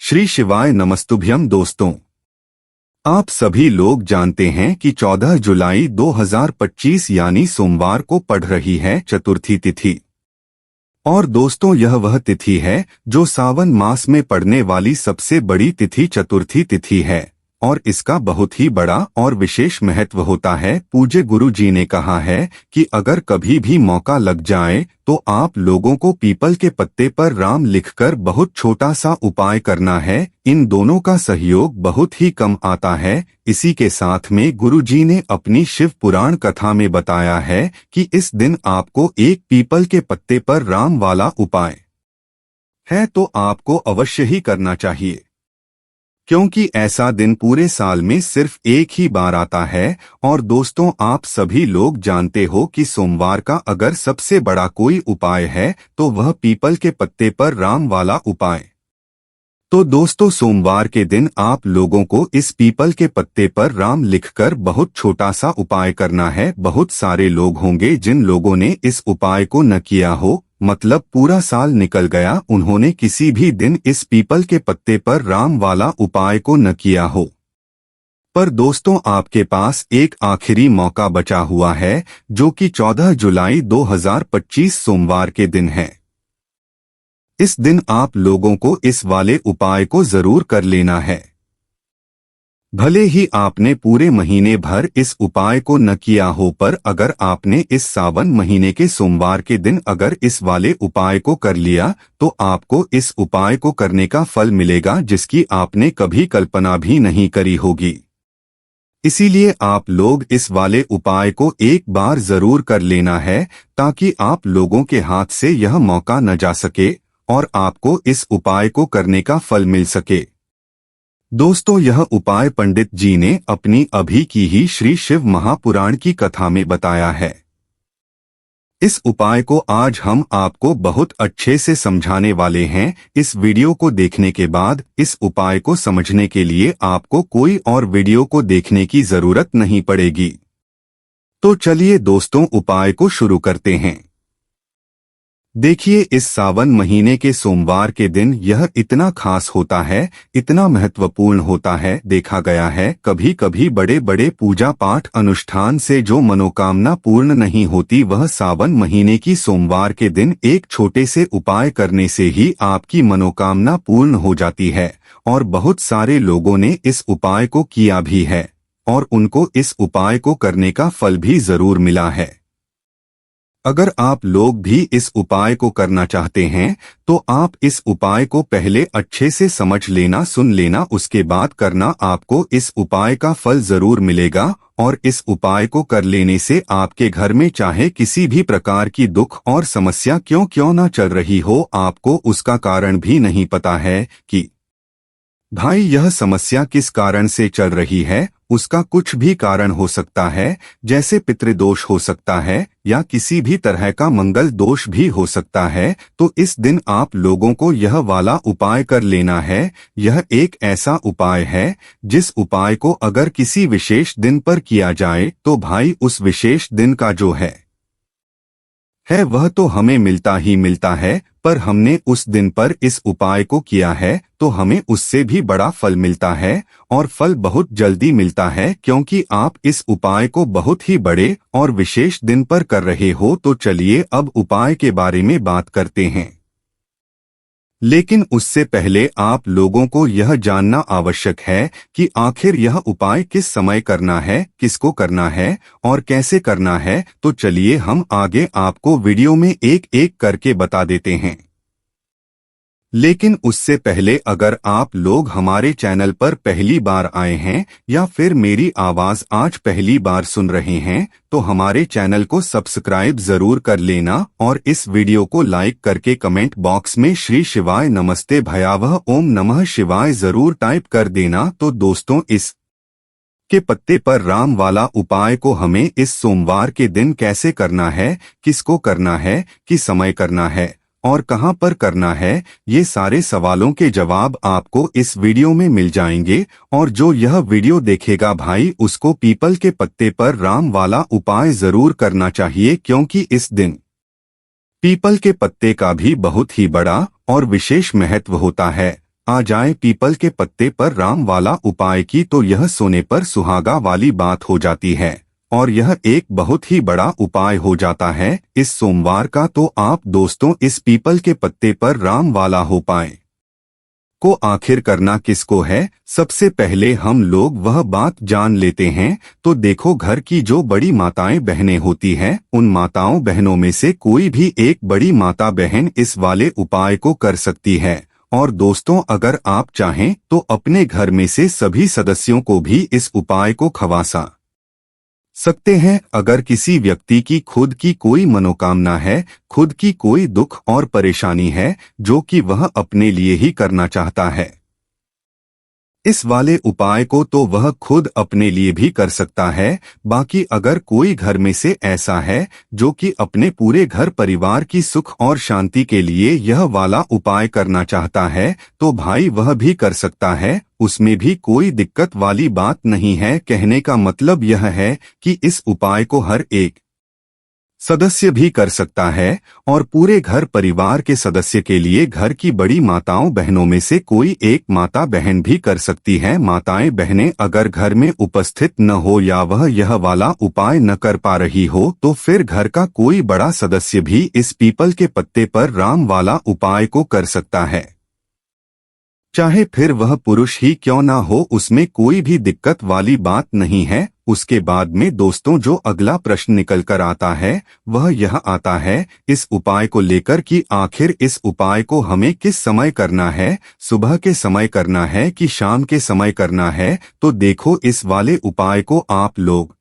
श्री शिवाय नमस्तुभ्यम। दोस्तों, आप सभी लोग जानते हैं कि 14 जुलाई 2025 यानी सोमवार को पड़ रही है चतुर्थी तिथि। और दोस्तों, यह वह तिथि है जो सावन मास में पड़ने वाली सबसे बड़ी तिथि चतुर्थी तिथि है और इसका बहुत ही बड़ा और विशेष महत्व होता है। पूज्य गुरु जी ने कहा है कि अगर कभी भी मौका लग जाए तो आप लोगों को पीपल के पत्ते पर राम लिखकर बहुत छोटा सा उपाय करना है। इन दोनों का सहयोग बहुत ही कम आता है। इसी के साथ में गुरु जी ने अपनी शिव पुराण कथा में बताया है कि इस दिन आपको एक पीपल के पत्ते पर राम वाला उपाय है तो आपको अवश्य ही करना चाहिए, क्योंकि ऐसा दिन पूरे साल में सिर्फ एक ही बार आता है। और दोस्तों, आप सभी लोग जानते हो कि सोमवार का अगर सबसे बड़ा कोई उपाय है तो वह पीपल के पत्ते पर राम वाला उपाय। तो दोस्तों, सोमवार के दिन आप लोगों को इस पीपल के पत्ते पर राम लिखकर बहुत छोटा सा उपाय करना है। बहुत सारे लोग होंगे जिन लोगों ने इस उपाय को न किया हो, मतलब पूरा साल निकल गया, उन्होंने किसी भी दिन इस पीपल के पत्ते पर राम वाला उपाय को न किया हो। पर दोस्तों, आपके पास एक आखिरी मौका बचा हुआ है जो कि 14 जुलाई 2025 सोमवार के दिन है। इस दिन आप लोगों को इस वाले उपाय को जरूर कर लेना है। भले ही आपने पूरे महीने भर इस उपाय को न किया हो, पर अगर आपने इस सावन महीने के सोमवार के दिन अगर इस वाले उपाय को कर लिया तो आपको इस उपाय को करने का फल मिलेगा जिसकी आपने कभी कल्पना भी नहीं करी होगी। इसीलिए आप लोग इस वाले उपाय को एक बार जरूर कर लेना है ताकि आप लोगों के हाथ से यह मौका न जा सके और आपको इस उपाय को करने का फल मिल सके। दोस्तों, यह उपाय पंडित जी ने अपनी अभी की ही श्री शिव महापुराण की कथा में बताया है। इस उपाय को आज हम आपको बहुत अच्छे से समझाने वाले हैं। इस वीडियो को देखने के बाद इस उपाय को समझने के लिए आपको कोई और वीडियो को देखने की जरूरत नहीं पड़ेगी। तो चलिए दोस्तों, उपाय को शुरू करते हैं। देखिए, इस सावन महीने के सोमवार के दिन यह इतना खास होता है, इतना महत्वपूर्ण होता है। देखा गया है कभी कभी बड़े बड़े पूजा पाठ अनुष्ठान से जो मनोकामना पूर्ण नहीं होती, वह सावन महीने की सोमवार के दिन एक छोटे से उपाय करने से ही आपकी मनोकामना पूर्ण हो जाती है। और बहुत सारे लोगों ने इस उपाय को किया भी है और उनको इस उपाय को करने का फल भी जरूर मिला है। अगर आप लोग भी इस उपाय को करना चाहते हैं तो आप इस उपाय को पहले अच्छे से समझ लेना, सुन लेना, उसके बाद करना। आपको इस उपाय का फल जरूर मिलेगा और इस उपाय को कर लेने से आपके घर में चाहे किसी भी प्रकार की दुख और समस्या क्यों न चल रही हो, आपको उसका कारण भी नहीं पता है कि भाई यह समस्या किस कारण से चल रही है। उसका कुछ भी कारण हो सकता है, जैसे पितृदोष हो सकता है या किसी भी तरह का मंगल दोष भी हो सकता है। तो इस दिन आप लोगों को यह वाला उपाय कर लेना है। यह एक ऐसा उपाय है जिस उपाय को अगर किसी विशेष दिन पर किया जाए तो भाई उस विशेष दिन का जो है वह तो हमें मिलता ही मिलता है, पर हमने उस दिन पर इस उपाय को किया है तो हमें उससे भी बड़ा फल मिलता है और फल बहुत जल्दी मिलता है, क्योंकि आप इस उपाय को बहुत ही बड़े और विशेष दिन पर कर रहे हो। तो चलिए अब उपाय के बारे में बात करते हैं, लेकिन उससे पहले आप लोगों को यह जानना आवश्यक है कि आखिर यह उपाय किस समय करना है, किसको करना है और कैसे करना है। तो चलिए हम आगे आपको वीडियो में एक एक करके बता देते हैं। लेकिन उससे पहले अगर आप लोग हमारे चैनल पर पहली बार आए हैं या फिर मेरी आवाज आज पहली बार सुन रहे हैं तो हमारे चैनल को सब्सक्राइब जरूर कर लेना और इस वीडियो को लाइक करके कमेंट बॉक्स में श्री शिवाय नमस्ते भयावह ओम नमः शिवाय जरूर टाइप कर देना। तो दोस्तों, इस के पत्ते पर राम वाला उपाय को हमें इस सोमवार के दिन कैसे करना है, किसको करना है, किस समय करना है और कहां पर करना है, ये सारे सवालों के जवाब आपको इस वीडियो में मिल जाएंगे। और जो यह वीडियो देखेगा भाई, उसको पीपल के पत्ते पर राम वाला उपाय जरूर करना चाहिए, क्योंकि इस दिन पीपल के पत्ते का भी बहुत ही बड़ा और विशेष महत्व होता है। आ जाए पीपल के पत्ते पर राम वाला उपाय की तो यह सोने पर सुहागा वाली बात हो जाती है और यह एक बहुत ही बड़ा उपाय हो जाता है इस सोमवार का। तो आप दोस्तों इस पीपल के पत्ते पर राम वाला हो पाए को आखिर करना किसको है, सबसे पहले हम लोग वह बात जान लेते हैं। तो देखो, घर की जो बड़ी माताएं बहनें होती हैं उन माताओं बहनों में से कोई भी एक बड़ी माता बहन इस वाले उपाय को कर सकती है। और दोस्तों अगर आप चाहें तो अपने घर में से सभी सदस्यों को भी इस उपाय को खवा सकते हैं। अगर किसी व्यक्ति की खुद की कोई मनोकामना है, खुद की कोई दुख और परेशानी है जो कि वह अपने लिए ही करना चाहता है इस वाले उपाय को, तो वह खुद अपने लिए भी कर सकता है। बाकी अगर कोई घर में से ऐसा है जो कि अपने पूरे घर परिवार की सुख और शांति के लिए यह वाला उपाय करना चाहता है तो भाई वह भी कर सकता है, उसमें भी कोई दिक्कत वाली बात नहीं है। कहने का मतलब यह है कि इस उपाय को हर एक सदस्य भी कर सकता है और पूरे घर परिवार के सदस्य के लिए घर की बड़ी माताओं बहनों में से कोई एक माता बहन भी कर सकती है। माताएं बहनें अगर घर में उपस्थित न हो या वह यह वाला उपाय न कर पा रही हो तो फिर घर का कोई बड़ा सदस्य भी इस पीपल के पत्ते पर राम वाला उपाय को कर सकता है, चाहे फिर वह पुरुष ही क्यों ना हो, उसमें कोई भी दिक्कत वाली बात नहीं है। उसके बाद में दोस्तों जो अगला प्रश्न निकल कर आता है वह यह आता है इस उपाय को लेकर कि आखिर इस उपाय को हमें किस समय करना है, सुबह के समय करना है कि शाम के समय करना है। तो देखो, इस वाले उपाय को आप लोग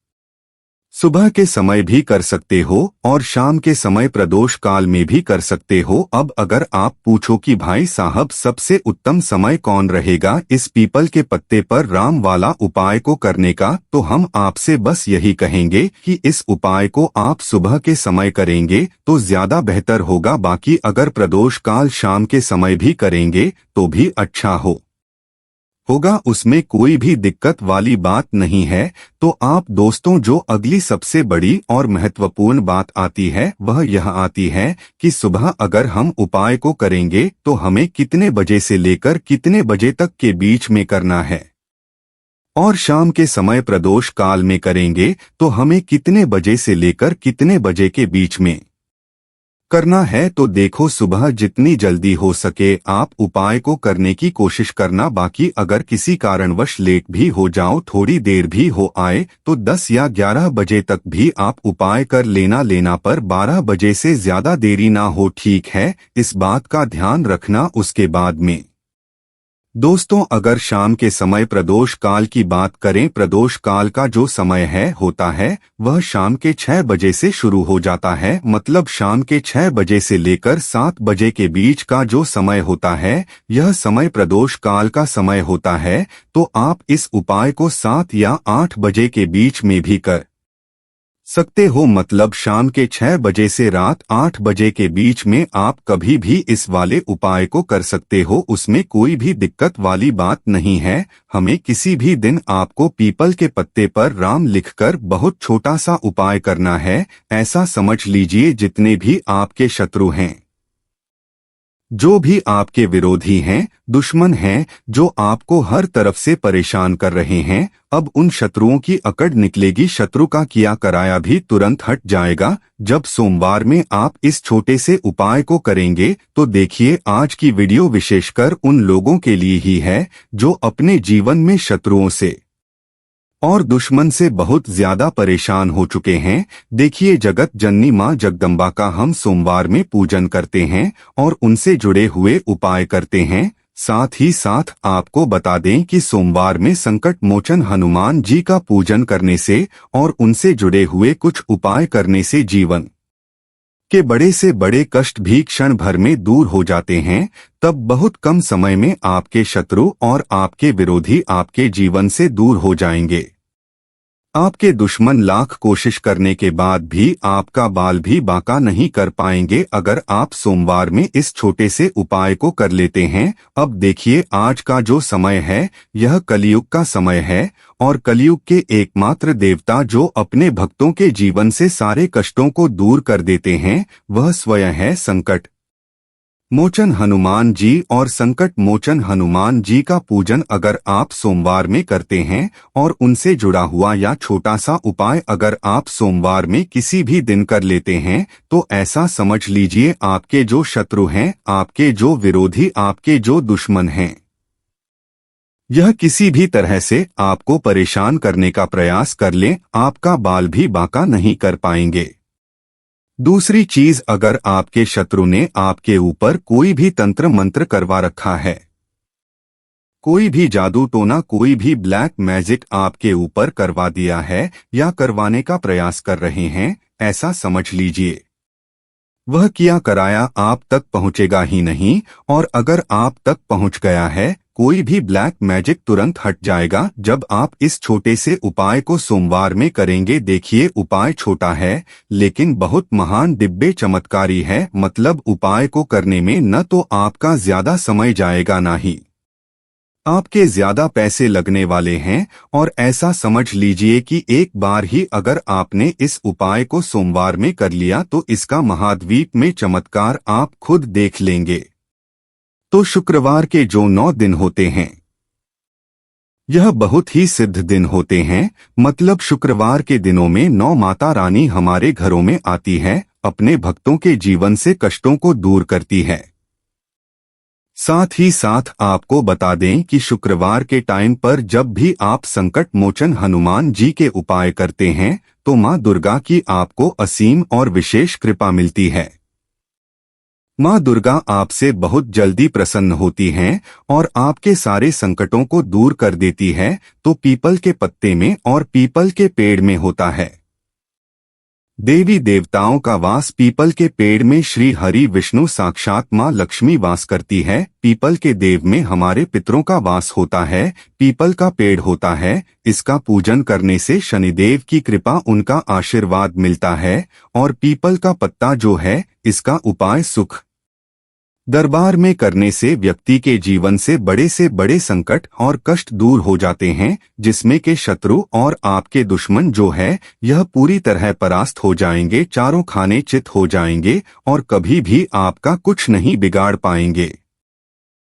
सुबह के समय भी कर सकते हो और शाम के समय प्रदोष काल में भी कर सकते हो। अब अगर आप पूछो कि भाई साहब सबसे उत्तम समय कौन रहेगा इस पीपल के पत्ते पर राम वाला उपाय को करने का, तो हम आपसे बस यही कहेंगे कि इस उपाय को आप सुबह के समय करेंगे तो ज्यादा बेहतर होगा। बाकी अगर प्रदोष काल शाम के समय भी करेंगे तो भी अच्छा होगा, उसमें कोई भी दिक्कत वाली बात नहीं है। तो आप दोस्तों जो अगली सबसे बड़ी और महत्वपूर्ण बात आती है वह यह आती है कि सुबह अगर हम उपाय को करेंगे तो हमें कितने बजे से लेकर कितने बजे तक के बीच में करना है और शाम के समय प्रदोष काल में करेंगे तो हमें कितने बजे से लेकर कितने बजे के बीच में करना है। तो देखो, सुबह जितनी जल्दी हो सके आप उपाय को करने की कोशिश करना। बाकी अगर किसी कारणवश लेट भी हो जाओ, थोड़ी देर भी हो आए, तो 10 या 11 बजे तक भी आप उपाय कर लेना पर 12 बजे से ज्यादा देरी ना हो, ठीक है, इस बात का ध्यान रखना। उसके बाद में दोस्तों अगर शाम के समय प्रदोष काल की बात करें, प्रदोष काल का जो समय होता है वह शाम के 6 बजे से शुरू हो जाता है। मतलब शाम के 6 बजे से लेकर 7 बजे के बीच का जो समय होता है यह समय प्रदोष काल का समय होता है। तो आप इस उपाय को 7 या 8 बजे के बीच में भी कर सकते हो। मतलब शाम के 6 बजे से रात 8 बजे के बीच में आप कभी भी इस वाले उपाय को कर सकते हो, उसमें कोई भी दिक्कत वाली बात नहीं है। हमें किसी भी दिन आपको पीपल के पत्ते पर राम लिखकर बहुत छोटा सा उपाय करना है। ऐसा समझ लीजिए जितने भी आपके शत्रु हैं, जो भी आपके विरोधी हैं, दुश्मन हैं, जो आपको हर तरफ से परेशान कर रहे हैं, अब उन शत्रुओं की अकड़ निकलेगी। शत्रु का किया कराया भी तुरंत हट जाएगा जब सोमवार में आप इस छोटे से उपाय को करेंगे। तो देखिए, आज की वीडियो विशेषकर उन लोगों के लिए ही है जो अपने जीवन में शत्रुओं से और दुश्मन से बहुत ज्यादा परेशान हो चुके हैं। देखिए, जगत जननी माँ जगदम्बा का हम सोमवार में पूजन करते हैं और उनसे जुड़े हुए उपाय करते हैं। साथ ही साथ आपको बता दें कि सोमवार में संकट मोचन हनुमान जी का पूजन करने से और उनसे जुड़े हुए कुछ उपाय करने से जीवन के बड़े से बड़े कष्ट भी क्षण भर में दूर हो जाते हैं। तब बहुत कम समय में आपके शत्रु और आपके विरोधी आपके जीवन से दूर हो जाएंगे। आपके दुश्मन लाख कोशिश करने के बाद भी आपका बाल भी बांका नहीं कर पाएंगे अगर आप सोमवार में इस छोटे से उपाय को कर लेते हैं। अब देखिए, आज का जो समय है यह कलयुग का समय है और कलयुग के एकमात्र देवता जो अपने भक्तों के जीवन से सारे कष्टों को दूर कर देते हैं वह स्वयं है संकट मोचन हनुमान जी और संकट मोचन हनुमान जी का पूजन अगर आप सोमवार में करते हैं और उनसे जुड़ा हुआ या छोटा सा उपाय अगर आप सोमवार में किसी भी दिन कर लेते हैं तो ऐसा समझ लीजिए आपके जो शत्रु हैं, आपके जो विरोधी, आपके जो दुश्मन हैं, यह किसी भी तरह से आपको परेशान करने का प्रयास कर लें, आपका बाल भी बांका नहीं कर पाएंगे। दूसरी चीज, अगर आपके शत्रु ने आपके ऊपर कोई भी तंत्र मंत्र करवा रखा है, कोई भी जादू टोना, कोई भी ब्लैक मैजिक आपके ऊपर करवा दिया है या करवाने का प्रयास कर रहे हैं, ऐसा समझ लीजिए वह किया कराया आप तक पहुंचेगा ही नहीं। और अगर आप तक पहुंच गया है, कोई भी ब्लैक मैजिक तुरंत हट जाएगा जब आप इस छोटे से उपाय को सोमवार में करेंगे। देखिए, उपाय छोटा है लेकिन बहुत महान दिव्य चमत्कारी है। मतलब उपाय को करने में न तो आपका ज्यादा समय जाएगा, ना ही आपके ज्यादा पैसे लगने वाले हैं। और ऐसा समझ लीजिए कि एक बार ही अगर आपने इस उपाय को सोमवार में कर लिया तो इसका महाद्वीप में चमत्कार आप खुद देख लेंगे। तो शुक्रवार के जो 9 दिन होते हैं, यह बहुत ही सिद्ध दिन होते हैं। मतलब शुक्रवार के दिनों में 9 माता रानी हमारे घरों में आती है, अपने भक्तों के जीवन से कष्टों को दूर करती है। साथ ही साथ आपको बता दें कि शुक्रवार के टाइम पर जब भी आप संकट मोचन हनुमान जी के उपाय करते हैं तो मां दुर्गा की आपको असीम और विशेष कृपा मिलती है। मां दुर्गा आपसे बहुत जल्दी प्रसन्न होती हैं और आपके सारे संकटों को दूर कर देती है। तो पीपल के पत्ते में और पीपल के पेड़ में होता है देवी देवताओं का वास। पीपल के पेड़ में श्री हरि विष्णु साक्षात मां लक्ष्मी वास करती है। पीपल के देव में हमारे पितरों का वास होता है। पीपल का पेड़ होता है, इसका पूजन करने से शनिदेव की कृपा, उनका आशीर्वाद मिलता है। और पीपल का पत्ता जो है, इसका उपाय सुख दरबार में करने से व्यक्ति के जीवन से बड़े संकट और कष्ट दूर हो जाते हैं, जिसमें के शत्रु और आपके दुश्मन जो है यह पूरी तरह परास्त हो जाएंगे, चारों खाने चित हो जाएंगे और कभी भी आपका कुछ नहीं बिगाड़ पाएंगे।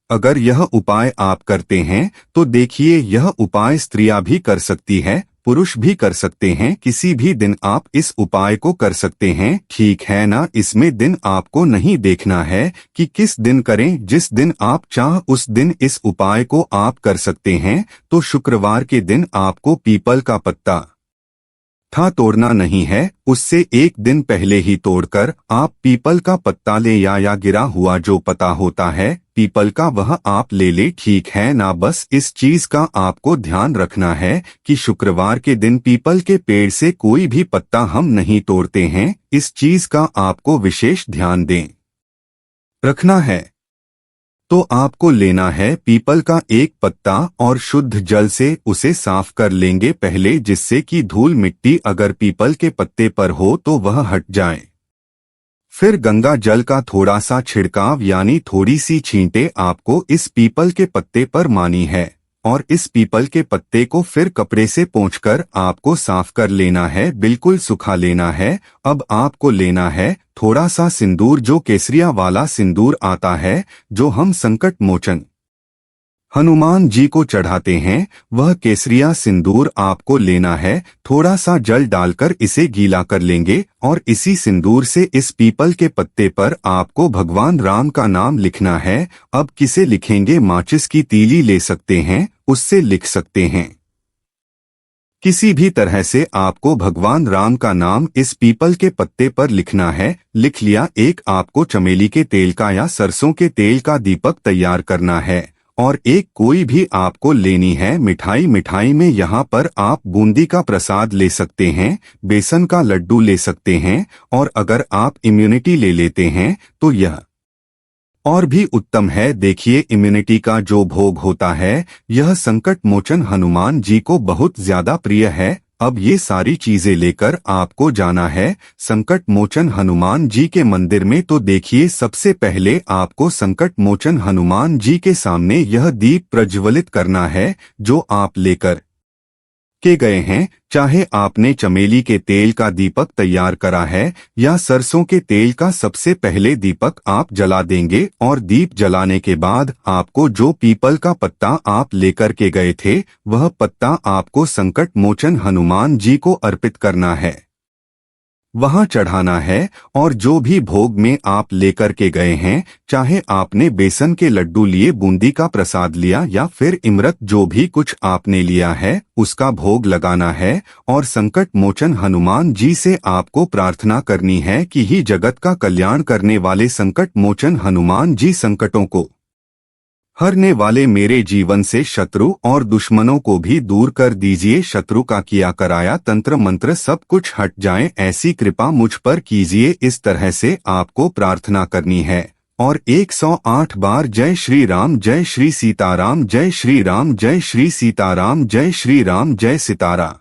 अगर यह उपाय आप करते हैं तो देखिए, यह उपाय स्त्रियां भी कर सकती है, पुरुष भी कर सकते हैं। किसी भी दिन आप इस उपाय को कर सकते हैं, ठीक है ना। इसमें दिन आपको नहीं देखना है कि किस दिन करें, जिस दिन आप चाह उस दिन इस उपाय को आप कर सकते हैं। तो शुक्रवार के दिन आपको पीपल का पत्ता था तोड़ना नहीं है, उससे एक दिन पहले ही तोड़कर आप पीपल का पत्ता ले या गिरा हुआ जो पत्ता होता है पीपल का, वह आप ले ले, ठीक है ना। बस इस चीज का आपको ध्यान रखना है कि शुक्रवार के दिन पीपल के पेड़ से कोई भी पत्ता हम नहीं तोड़ते हैं। इस चीज का आपको विशेष ध्यान दें रखना है। तो आपको लेना है पीपल का एक पत्ता और शुद्ध जल से उसे साफ कर लेंगे पहले, जिससे कि धूल मिट्टी अगर पीपल के पत्ते पर हो तो वह हट जाए। फिर गंगा जल का थोड़ा सा छिड़काव यानी थोड़ी सी छींटे आपको इस पीपल के पत्ते पर मानी है और इस पीपल के पत्ते को फिर कपड़े से पोंछकर आपको साफ कर लेना है, बिल्कुल सुखा लेना है। अब आपको लेना है थोड़ा सा सिंदूर, जो केसरिया वाला सिंदूर आता है जो हम संकट मोचन हनुमान जी को चढ़ाते हैं, वह केसरिया सिंदूर आपको लेना है। थोड़ा सा जल डालकर इसे गीला कर लेंगे और इसी सिंदूर से इस पीपल के पत्ते पर आपको भगवान राम का नाम लिखना है। अब किसे लिखेंगे, माचिस की तीली ले सकते हैं, उससे लिख सकते हैं, किसी भी तरह से आपको भगवान राम का नाम इस पीपल के पत्ते पर लिखना है। लिख लिया। एक आपको चमेली के तेल का या सरसों के तेल का दीपक तैयार करना है और एक कोई भी आपको लेनी है मिठाई में यहाँ पर आप बूंदी का प्रसाद ले सकते हैं, बेसन का लड्डू ले सकते हैं और अगर आप इम्यूनिटी ले लेते हैं तो यह और भी उत्तम है। देखिए, इम्यूनिटी का जो भोग होता है यह संकट मोचन हनुमान जी को बहुत ज्यादा प्रिय है। अब ये सारी चीजें लेकर आपको जाना है संकट मोचन हनुमान जी के मंदिर में। तो देखिए, सबसे पहले आपको संकट मोचन हनुमान जी के सामने यह दीप प्रज्वलित करना है जो आप लेकर के गए हैं, चाहे आपने चमेली के तेल का दीपक तैयार करा है या सरसों के तेल का, सबसे पहले दीपक आप जला देंगे और दीप जलाने के बाद आपको जो पीपल का पत्ता आप लेकर के गए थे वह पत्ता आपको संकट मोचन हनुमान जी को अर्पित करना है, वहां चढ़ाना है। और जो भी भोग में आप लेकर के गए हैं, चाहे आपने बेसन के लड्डू लिए, बूंदी का प्रसाद लिया या फिर इमरत, जो भी कुछ आपने लिया है उसका भोग लगाना है। और संकट मोचन हनुमान जी से आपको प्रार्थना करनी है कि ही जगत का कल्याण करने वाले संकट मोचन हनुमान जी, संकटों को हरने वाले मेरे जीवन से शत्रु और दुश्मनों को भी दूर कर दीजिए। शत्रु का किया कराया तंत्र मंत्र सब कुछ हट जाए, ऐसी कृपा मुझ पर कीजिए। इस तरह से आपको प्रार्थना करनी है और 108 बार जय श्री राम, जय श्री सीताराम, जय श्री राम, जय श्री सीताराम, जय श्री राम, जय सितारा,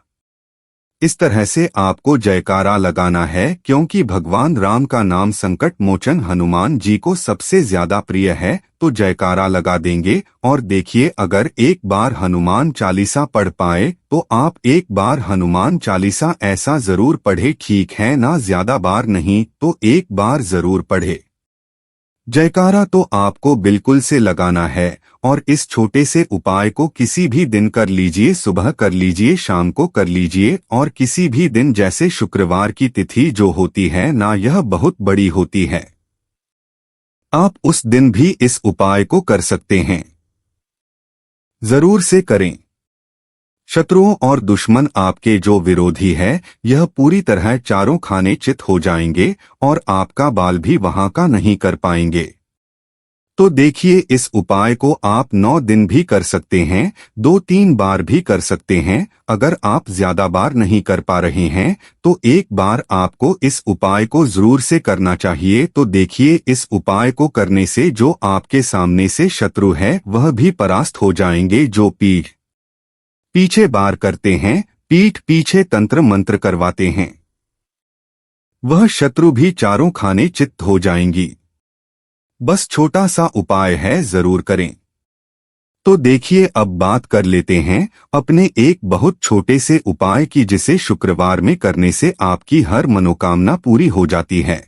इस तरह से आपको जयकारा लगाना है, क्योंकि भगवान राम का नाम संकट मोचन हनुमान जी को सबसे ज्यादा प्रिय है। तो जयकारा लगा देंगे और देखिए, अगर एक बार हनुमान चालीसा पढ़ पाए तो आप एक बार हनुमान चालीसा ऐसा जरूर पढ़े, ठीक है ना, ज्यादा बार नहीं तो एक बार जरूर पढ़े। जयकारा तो आपको बिल्कुल से लगाना है और इस छोटे से उपाय को किसी भी दिन कर लीजिए, सुबह कर लीजिए, शाम को कर लीजिए और किसी भी दिन, जैसे शुक्रवार की तिथि जो होती है ना, यह बहुत बड़ी होती है, आप उस दिन भी इस उपाय को कर सकते हैं। जरूर से करें। शत्रुओं और दुश्मन आपके जो विरोधी है यह पूरी तरह चारों खाने चित हो जाएंगे और आपका बाल भी वहां का नहीं कर पाएंगे। तो देखिए, इस उपाय को आप 9 दिन भी कर सकते हैं, 2-3 बार भी कर सकते हैं। अगर आप ज्यादा बार नहीं कर पा रहे हैं तो एक बार आपको इस उपाय को जरूर से करना चाहिए। तो देखिए, इस उपाय को करने से जो आपके सामने से शत्रु है वह भी परास्त हो जाएंगे। जो पीठ पीछे बार करते हैं, पीठ पीछे तंत्र मंत्र करवाते हैं, वह शत्रु भी चारों खाने चित्त हो जाएंगी। बस छोटा सा उपाय है, जरूर करें। तो देखिए, अब बात कर लेते हैं अपने एक बहुत छोटे से उपाय की, जिसे शुक्रवार में करने से आपकी हर मनोकामना पूरी हो जाती है।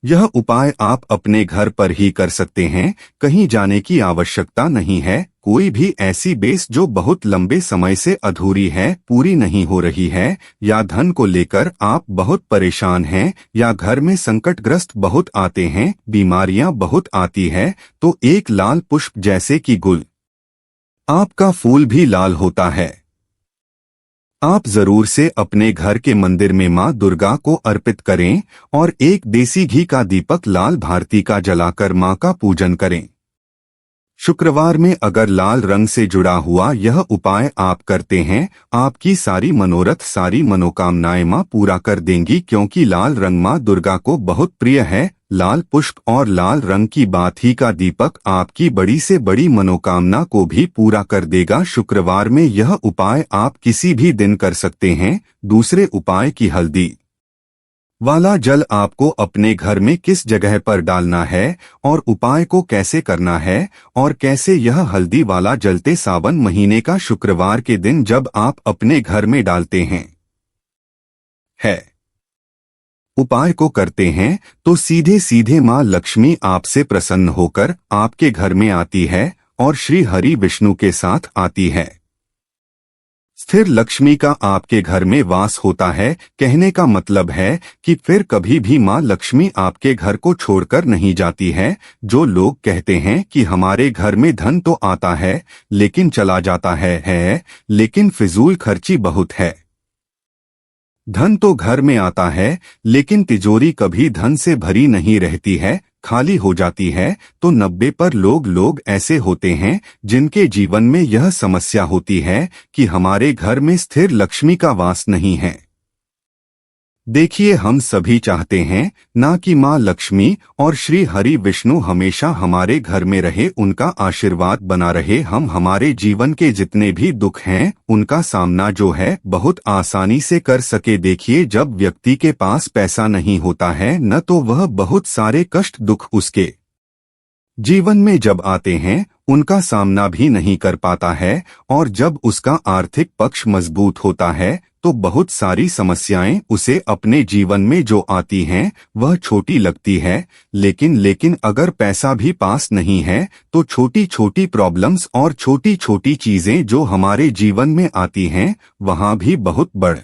यह उपाय आप अपने घर पर ही कर सकते हैं, कहीं जाने की आवश्यकता नहीं है। कोई भी ऐसी बेस जो बहुत लंबे समय से अधूरी है, पूरी नहीं हो रही है, या धन को लेकर आप बहुत परेशान हैं, या घर में संकटग्रस्त बहुत आते हैं, बीमारियां बहुत आती है, तो एक लाल पुष्प जैसे कि गुल, आपका फूल भी लाल होता है, आप जरूर से अपने घर के मंदिर में मां दुर्गा को अर्पित करें और एक देसी घी का दीपक लाल भारती का जलाकर मां का पूजन करें। शुक्रवार में अगर लाल रंग से जुड़ा हुआ यह उपाय आप करते हैं, आपकी सारी मनोरथ, सारी मनोकामनाएं मां पूरा कर देंगी, क्योंकि लाल रंग मां दुर्गा को बहुत प्रिय है। लाल पुष्प और लाल रंग की बात ही का दीपक आपकी बड़ी से बड़ी मनोकामना को भी पूरा कर देगा। शुक्रवार में यह उपाय आप किसी भी दिन कर सकते हैं। दूसरे उपाय की हल्दी वाला जल आपको अपने घर में किस जगह पर डालना है और उपाय को कैसे करना है और कैसे यह हल्दी वाला जलते सावन महीने का शुक्रवार के दिन जब आप अपने घर में डालते हैं उपाय को करते हैं, तो सीधे सीधे मां लक्ष्मी आपसे प्रसन्न होकर आपके घर में आती है और श्री हरि विष्णु के साथ आती है। स्थिर लक्ष्मी का आपके घर में वास होता है। कहने का मतलब है कि फिर कभी भी मां लक्ष्मी आपके घर को छोड़कर नहीं जाती है। जो लोग कहते हैं कि हमारे घर में धन तो आता है लेकिन चला जाता है, लेकिन फिजूल खर्ची बहुत है। धन तो घर में आता है लेकिन तिजोरी कभी धन से भरी नहीं रहती है, खाली हो जाती है। तो 90% लोग ऐसे होते हैं जिनके जीवन में यह समस्या होती है कि हमारे घर में स्थिर लक्ष्मी का वास नहीं है। देखिए, हम सभी चाहते हैं ना कि मां लक्ष्मी और श्री हरि विष्णु हमेशा हमारे घर में रहे, उनका आशीर्वाद बना रहे, हम हमारे जीवन के जितने भी दुख हैं उनका सामना जो है बहुत आसानी से कर सके। देखिए, जब व्यक्ति के पास पैसा नहीं होता है न तो वह बहुत सारे कष्ट दुख उसके जीवन में जब आते हैं उनका सामना भी नहीं कर पाता है, और जब उसका आर्थिक पक्ष मजबूत होता है तो बहुत सारी समस्याएं उसे अपने जीवन में जो आती हैं वह छोटी लगती है। लेकिन अगर पैसा भी पास नहीं है तो छोटी छोटी प्रॉब्लम्स और छोटी छोटी चीजें जो हमारे जीवन में आती हैं वहां भी बहुत बढ़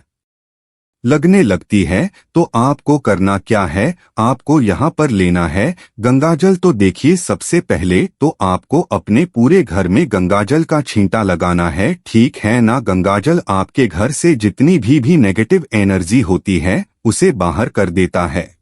लगने लगती है। तो आपको करना क्या है, आपको यहाँ पर लेना है गंगाजल। तो देखिए, सबसे पहले तो आपको अपने पूरे घर में गंगाजल का छींटा लगाना है, ठीक है ना। गंगाजल आपके घर से जितनी भी नेगेटिव एनर्जी होती है उसे बाहर कर देता है,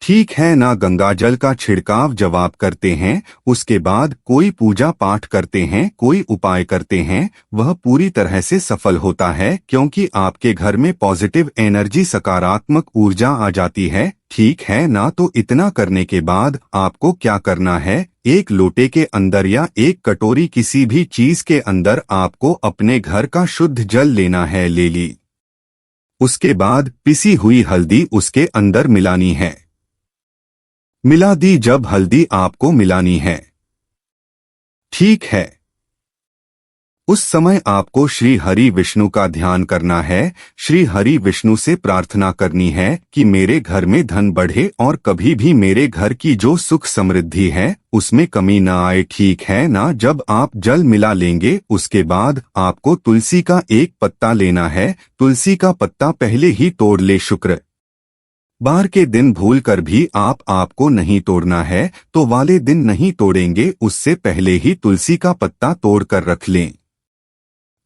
ठीक है ना। गंगाजल का छिड़काव जब आप करते हैं उसके बाद कोई पूजा पाठ करते हैं, कोई उपाय करते हैं, वह पूरी तरह से सफल होता है, क्योंकि आपके घर में पॉजिटिव एनर्जी, सकारात्मक ऊर्जा आ जाती है, ठीक है ना। तो इतना करने के बाद आपको क्या करना है, एक लोटे के अंदर या एक कटोरी किसी भी चीज के अंदर आपको अपने घर का शुद्ध जल लेना है, ले ली। उसके बाद पिसी हुई हल्दी उसके अंदर मिलानी है। मिला दी जब हल्दी आपको मिलानी है, ठीक है। उस समय आपको श्री हरि विष्णु का ध्यान करना है। श्री हरि विष्णु से प्रार्थना करनी है कि मेरे घर में धन बढ़े और कभी भी मेरे घर की जो सुख समृद्धि है उसमें कमी न आए, ठीक है ना। जब आप जल मिला लेंगे उसके बाद आपको तुलसी का एक पत्ता लेना है। तुलसी का पत्ता पहले ही तोड़ ले, शुक्र बार के दिन भूल कर भी आपको नहीं तोड़ना है, तो वाले दिन नहीं तोड़ेंगे, उससे पहले ही तुलसी का पत्ता तोड़ कर रख लें।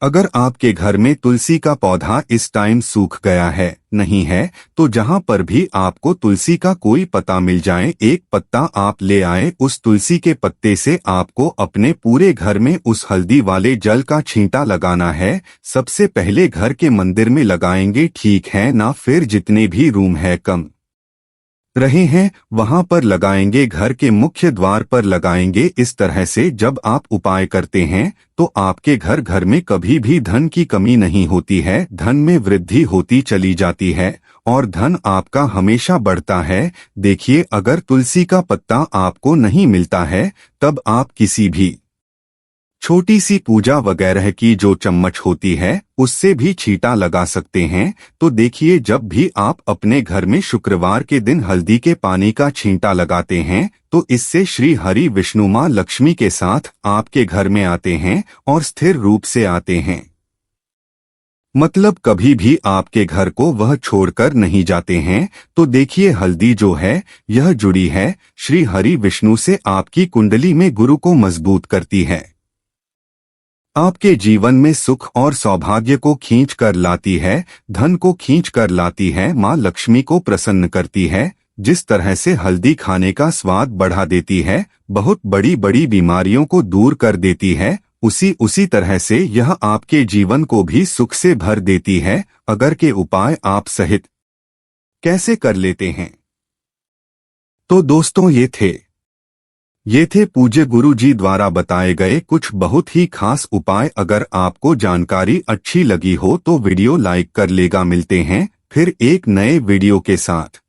अगर आपके घर में तुलसी का पौधा इस टाइम सूख गया है, नहीं है, तो जहां पर भी आपको तुलसी का कोई पत्ता मिल जाए, एक पत्ता आप ले आए। उस तुलसी के पत्ते से आपको अपने पूरे घर में उस हल्दी वाले जल का छींटा लगाना है। सबसे पहले घर के मंदिर में लगाएंगे, ठीक है ना। फिर जितने भी रूम है कम रहे हैं वहां पर लगाएंगे, घर के मुख्य द्वार पर लगाएंगे। इस तरह से जब आप उपाय करते हैं तो आपके घर में कभी भी धन की कमी नहीं होती है, धन में वृद्धि होती चली जाती है और धन आपका हमेशा बढ़ता है। देखिए, अगर तुलसी का पत्ता आपको नहीं मिलता है तब आप किसी भी छोटी सी पूजा वगैरह की जो चम्मच होती है उससे भी छींटा लगा सकते हैं। तो देखिए, जब भी आप अपने घर में शुक्रवार के दिन हल्दी के पानी का छींटा लगाते हैं तो इससे श्री हरि विष्णु माँ लक्ष्मी के साथ आपके घर में आते हैं और स्थिर रूप से आते हैं। मतलब कभी भी आपके घर को वह छोड़कर नहीं जाते हैं। तो देखिए, हल्दी जो है यह जुड़ी है श्री हरि विष्णु से, आपकी कुंडली में गुरु को मजबूत करती है, आपके जीवन में सुख और सौभाग्य को खींच कर लाती है, धन को खींच कर लाती है, माँ लक्ष्मी को प्रसन्न करती है। जिस तरह से हल्दी खाने का स्वाद बढ़ा देती है, बहुत बड़ी बड़ी बीमारियों को दूर कर देती है, उसी तरह से यह आपके जीवन को भी सुख से भर देती है। अगर के उपाय आप सहित कैसे कर लेते हैं। तो दोस्तों, ये थे पूज्य गुरु जी द्वारा बताए गए कुछ बहुत ही खास उपाय। अगर आपको जानकारी अच्छी लगी हो तो वीडियो लाइक कर लेगा। मिलते हैं फिर एक नए वीडियो के साथ।